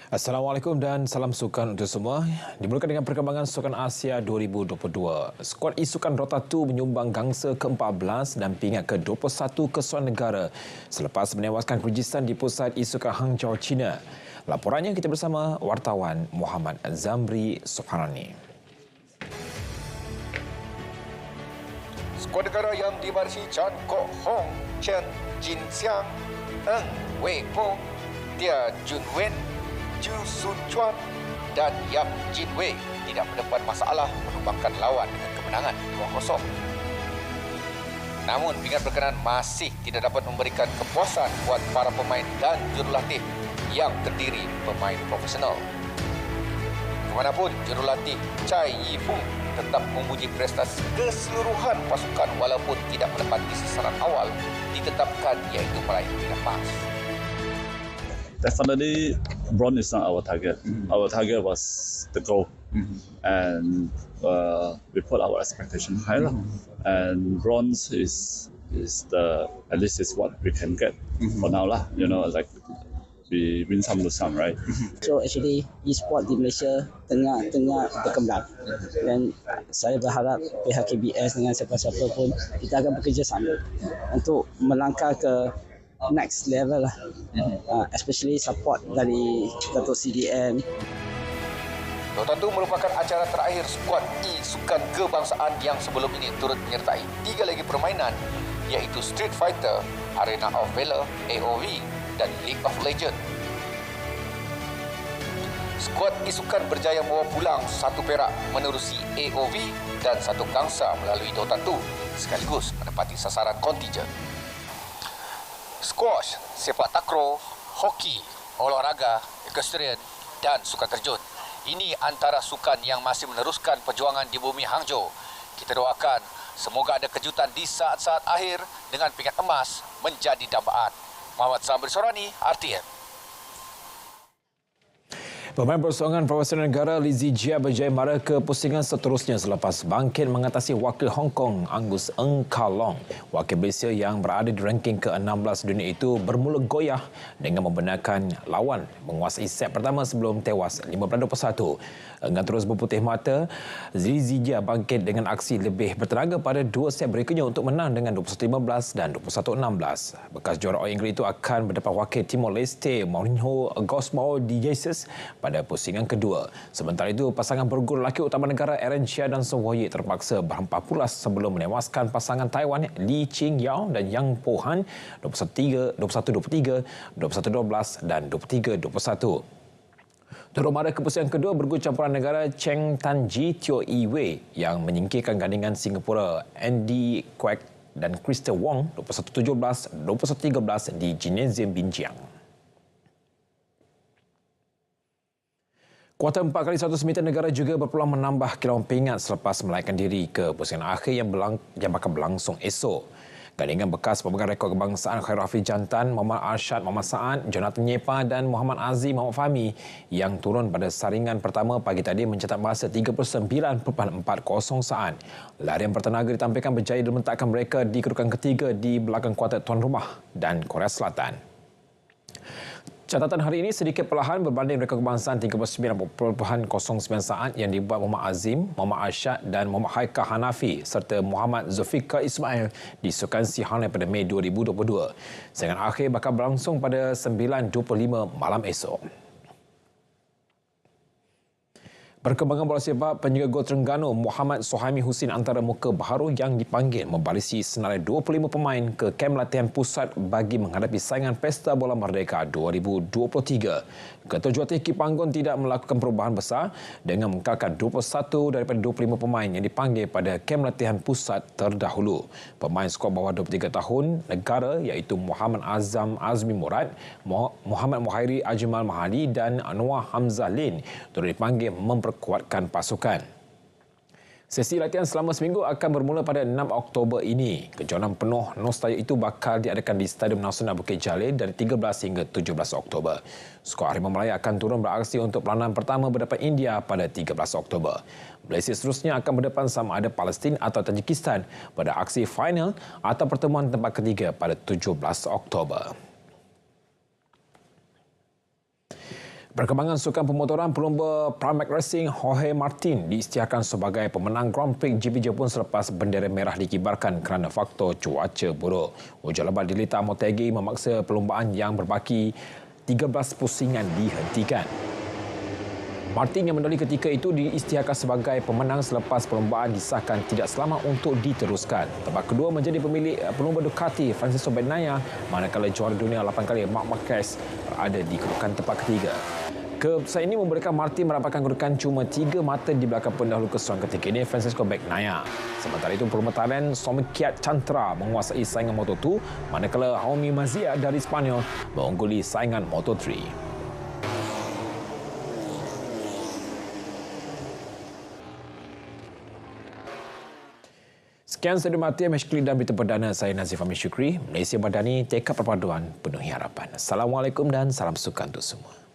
Assalamualaikum dan salam sukan untuk semua. Dimulakan dengan perkembangan Sukan Asia 2022. Skuad Isukan Rota 2 menyumbang gangsa ke-14 dan pingat ke-21 ke Suan Negara selepas menewaskan Kyrgyzstan di pusat Isukan Hangzhou, China. Laporannya kita bersama wartawan Muhammad Zamri Subhanani. Skuad negara yang diwarisi Chan Kok Hong, Chen Jin Xiang, Eng Wei Po, Tia Jun Wen, Chu Sun Chuan dan Yap Jin Wei tidak mendapat masalah menumbangkan lawan dengan kemenangan 2-0. Namun pingat berkenaan masih tidak dapat memberikan kepuasan buat para pemain dan jurulatih yang terdiri pemain profesional. Kemanapun jurulatih Chai Yi Fung tetap memuji prestasi keseluruhan pasukan walaupun tidak menepati sasaran awal ditetapkan iaitu meraih pingat emas. Definitely, bronze is not our target. Our target was the goal, and we put our expectation high, and bronze is the at least is what we can get for now lah. You know, like we win some, lose some, right? So actually, e-sport di Malaysia tengah berkembang, dan saya berharap pihak KBS dengan siapa-siapa pun kita akan bekerjasama untuk melangkah ke next level lah, especially support dari Datuk CDM. Dota 2 merupakan acara terakhir skuad e-sukan kebangsaan yang sebelum ini turut menyertai 3 lagi permainan iaitu Street Fighter, Arena of Valor, AOV dan League of Legends. Skuad e-sukan berjaya membawa pulang 1 perak menerusi AOV dan 1 gangsa melalui Dota 2 sekaligus menepati sasaran kontijen. Squash, sepak takraw, hoki, olahraga, equestrian dan sukan terjun. Ini antara sukan yang masih meneruskan perjuangan di bumi Hangzhou. Kita doakan semoga ada kejutan di saat-saat akhir dengan pingat emas menjadi dambaan. Muhammad Zamri Sorani, RTM. Pemain persoalan profesional negara Lizzie Jia berjaya mara ke pusingan seterusnya selepas bangkit mengatasi wakil Hong Kong Angus Ng Ka Long. Wakil Malaysia yang berada di ranking ke-16 dunia itu bermula goyah dengan membenarkan lawan menguasai set pertama sebelum tewas 15-21. Dengan terus berputih mata, Lizzie Jia bangkit dengan aksi lebih bertenaga pada 2 set berikutnya untuk menang dengan 21-15 dan 21-16. Bekas juara All England itu akan berdepan wakil Timor Leste Mourinho Gosmao di Jesus pada pusingan kedua. Sementara itu, pasangan bergol lelaki utama negara Aaron Chia dan Song Hoi terpaksa berhampa pulas sebelum menewaskan pasangan Taiwan Lee Ching Yao dan Yang Po Han 21-23, 21-12 dan 23-21. Turut mara ke pusingan kedua bergol campuran negara Cheng Tan Ji Teo Yi Wei yang menyingkirkan gandingan Singapura Andy Kwek dan Krista Wong 21-17, 21-13 di Gymnasium Binjiang. Kuarter 4x100 meter negara juga berpeluang menambah kilauan pingat selepas melaikan diri ke pusingan akhir yang bakal berlangsung esok. Gandingan bekas pemegang rekod kebangsaan Khairul Hafiz Jantan, Muhammad Arshad Muhammad Saad, Jonathan Nyepa dan Muhammad Aziz Muhammad Fahmi yang turun pada saringan pertama pagi tadi mencatat masa 39.40 saat. Larian bertenaga ditampilkan berjaya meletakkan mereka di kedudukan ketiga di belakang kuarter tuan rumah dan Korea Selatan. Catatan hari ini sedikit perlahan berbanding rekod kebangsaan 39.09 saat yang dibuat Muhammad Azim, Muhammad Arshad dan Muhammad Haikal Hanafi serta Muhammad Zulfikar Ismail di Sukan Sihanouk pada Mei 2022. Saingan akhir bakal berlangsung pada 9.25 malam esok. Perkembangan bola sepak, penjaga gol Terengganu Muhammad Sohaimi Husin antara muka baharu yang dipanggil membalisi senarai 25 pemain ke kem latihan pusat bagi menghadapi saingan Pesta Bola Merdeka 2023. Ketua Jurulatih Kipanggon tidak melakukan perubahan besar dengan mengekalkan 21 daripada 25 pemain yang dipanggil pada kem latihan pusat terdahulu. Pemain skor bawah 23 tahun negara iaitu Muhammad Azam Azmi Murad, Muhammad Muhairi Ajmal Mahadi dan Anwar Hamzah Lin turut dipanggil memperkuatkan pasukan. Sesi latihan selama seminggu akan bermula pada 6 Oktober ini. Kejohanan penuh nostalgia itu bakal diadakan di Stadium Nasional Bukit Jalil dari 13 hingga 17 Oktober. Skuad Harimau Melaya akan turun beraksi untuk peranan pertama berdepan India pada 13 Oktober. Malaysia seterusnya akan berdepan sama ada Palestin atau Tajikistan pada aksi final atau pertemuan tempat ketiga pada 17 Oktober. Perkembangan sukan pemotoran pelumba Pramac Racing Jorge Martin diisytiharkan sebagai pemenang Grand Prix GP Jepun selepas bendera merah dikibarkan kerana faktor cuaca buruk. Hujan lebat dilita Motegi memaksa perlumbaan yang berbaki 13 pusingan dihentikan. Martin yang mendali ketika itu diisytiharkan sebagai pemenang selepas perlumbaan disahkan tidak selamat untuk diteruskan. Tempat kedua menjadi pemilik pelumba Ducati Francesco Bagnaia, manakala juara dunia 8 kali Marc Marquez berada di kedudukan tempat ketiga. Keputusan ini memberikan Martin mendapatkan kedudukan cuma 3 mata di belakang pendahulu keseruan ketiga ini, Francesco Bagnaia. Sementara itu, pelumba Thailand Somikiat Chantra menguasai saingan Moto2, manakala Jaume Masia dari Spanyol mengungguli saingan Moto3. Sekian Studio Mati, Meshkli dan berita perdana. Saya Nazif Amin Syukri. Malaysia Madani, tekad perpaduan penuhi harapan. Assalamualaikum dan salam sukan untuk semua.